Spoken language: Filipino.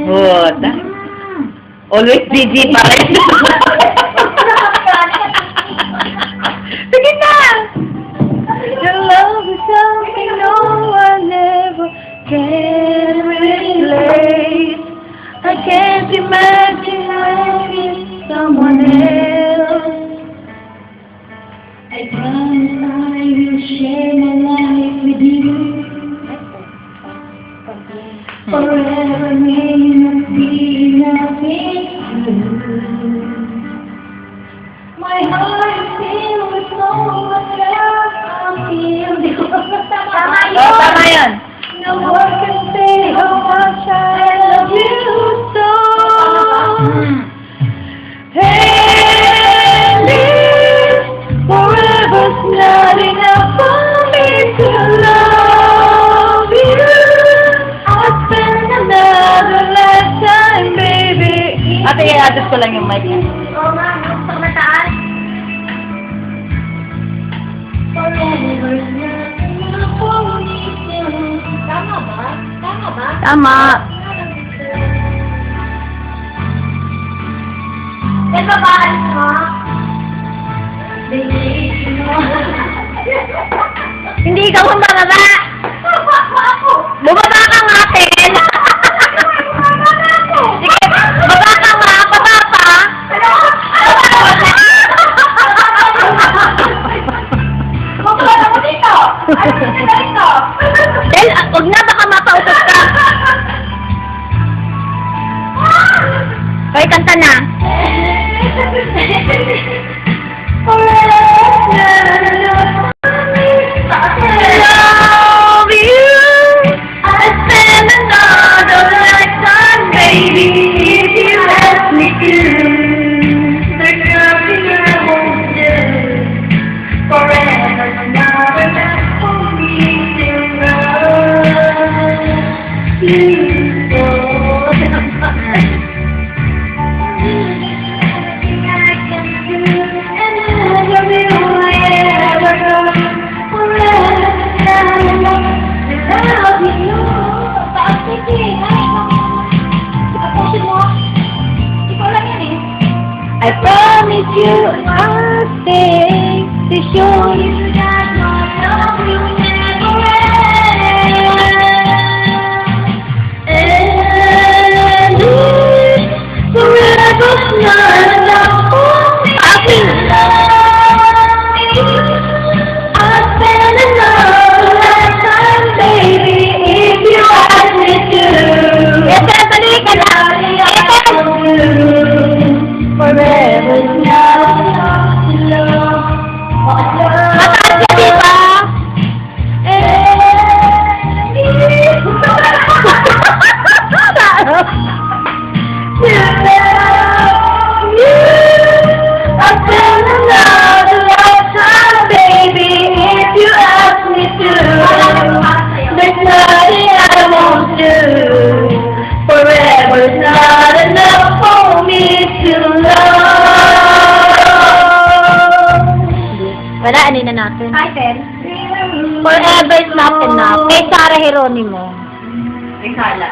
Good. Always busy pa rin. Sige na! Your love is something no one ever can replace. I can't imagine loving someone else. I promise I will share my life with you. Forever may not be nothing true. My heart is filled with so much love. I feel tama yun. No one can say how much I love you so. And if forever's not enough for me to love you, I'll spend another lifetime, baby. Ate, i-adjust ko lang yung mic. Oo nga, gusto ko mataas. Forever's not enough for me to. Tama ba? Tama ba? Tama. Eh, babaan mo? Hindi ikaw ang bababa. Bumaba ka nga, Tel. Sige, baba ka nga. Baba pa. Bumaba ako dito. Ano dito dito? Tel, huwag na, baka mapausap ka. Okay, kanta na. Love you. I spend another lifetime, baby, if you ask me to. There's nothing I won't do. Forever's not enough for me to love you. I promise you I'll stay to show you that my love will never end. And if forever's not enough for me, I will love you. I'll spend another lifetime, baby, if you ask me to. Balik ka na! Forever's not enough to love. Mataas ka, diba? I'll spend another lifetime, baby, if you ask me to. There's nothing I won't do. Forever's not enough for me to love. Wala, ano na natin? Hi, Ted. Forever's not enough. Kay Sarah Geronimo. Kay Carla.